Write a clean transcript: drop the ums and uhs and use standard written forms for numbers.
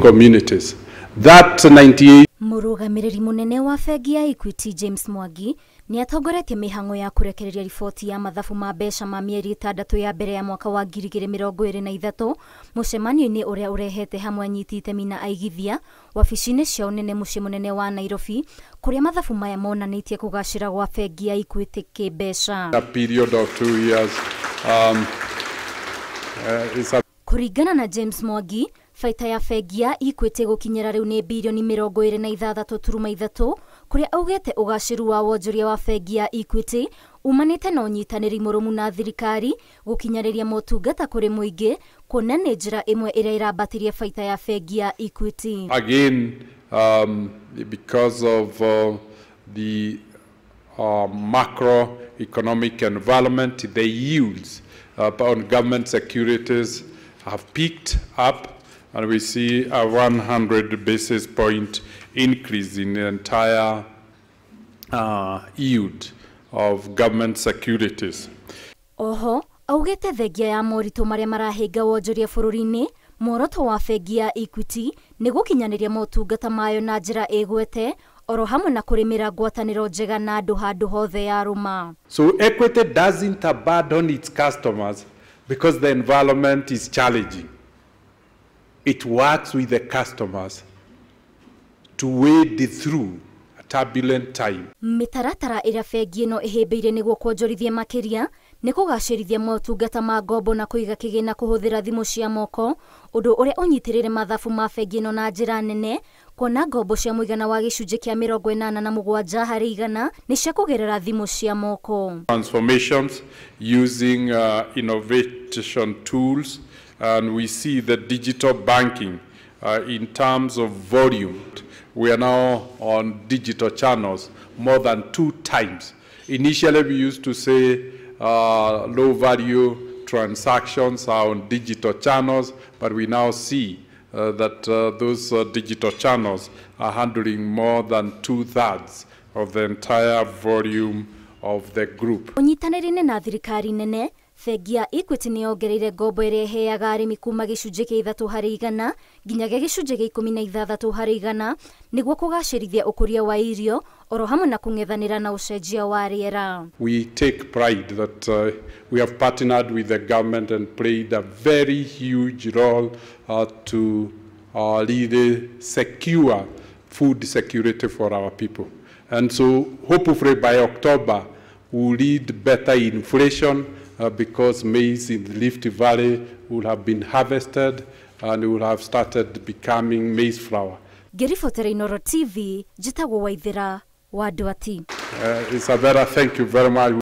communities. That 98 Mũrũgamĩrĩri mũnene wa bengi ya Equity James Mwangi nĩ atongoretie mĩhang'o ya kũrekereria riboti ya mathabu ma mbeca ma mĩeri 6 ya mbere ya mwaka wa 2023 mũcemanio-inĩ ũrĩa ũrehete hamwe anyiti itemi na aigithia wabici-inĩ ciao nene mũciĩ mũnene wa Nairobi, kũrĩa mathabu maya monanĩtie kũgacĩra gwa bengi ya Equity kĩmbeca. A period of 2 years Kũringana na James Mwangi, baita ya bengi ya Equity gũkinyĩra rĩu nĩ birioni 26.3, kũrĩa augĩte ũgacĩru wa wonjoria wa bengi ya Equity umanĩte na ũnyitanĩri mũrũmu na thirikari gũkinyĩrĩria motungata kũrĩ mũingĩ, kuona nĩ njĩra ĩmwe ĩrĩa ĩrambatĩria baita ya bengi ya Equity. Again, because of the macroeconomic environment, the yields on government securities have picked up, and we see a 100 basis point increase in the entire yield of government securities. Oho, augĩte thengia ya moritũ marĩa marahinga wonjoria bũrũri-inĩ, muoroto wa bengi ya Equity nĩ gũkinyanĩria motungata mayo na njĩra ĩgwete, oro hamwe na kũrĩmĩra ngwatanĩro njega na andũ handũ hothe ya rũma. So Equity doesn't abandon its customers because the environment is challenging. It works with the customers to wade through a turbulent time. Mĩtaratara ĩrĩa bengi ĩno ĩhĩmbĩire nĩguo kuonjorithia makĩria nĩ kũgacĩrithia motungata ma ngombo na kũiga kĩgĩna kũhũthĩra thimũ cia moko, ũndũ ũrĩa ũnyitĩrĩire mathabu ma bengi ĩno na njĩra nene, kuona ngombo cia mũigana wa gĩcunjĩ kĩa 87 harĩ igana nĩ cia kũgerera thimũ cia moko. Transformations using innovation tools, and we see the digital banking in terms of volume. We are now on digital channels more than 2 times. Initially, we used to say low value transactions are on digital channels, but we now see that those digital channels are handling more than 2/3 of the entire volume of the group. Ũnyitanĩri na thirikari nene, bengi ya Equity nĩ yongereire ngombo ĩrĩa ĩheaga arĩmi kuma gĩcunjĩ kĩa 3 harĩ igana nginyagia gĩcunjĩ kĩa 16 harĩ igana nĩguo kũgacĩrithia ũkũria wa irio, oro hamwe na kũng'ethanĩra na ũcenjia wa rĩera. We take pride that we have partnered with the government and played a very huge role to really secure food security for our people. And so hopefully by October we'll lead better inflation because maize in the Rift Valley will have been harvested and will have started becoming maize flour. Ngĩribotera Inooro TV, njĩtagwo Waithĩra wa Ndwati. Isabella, thank you very much.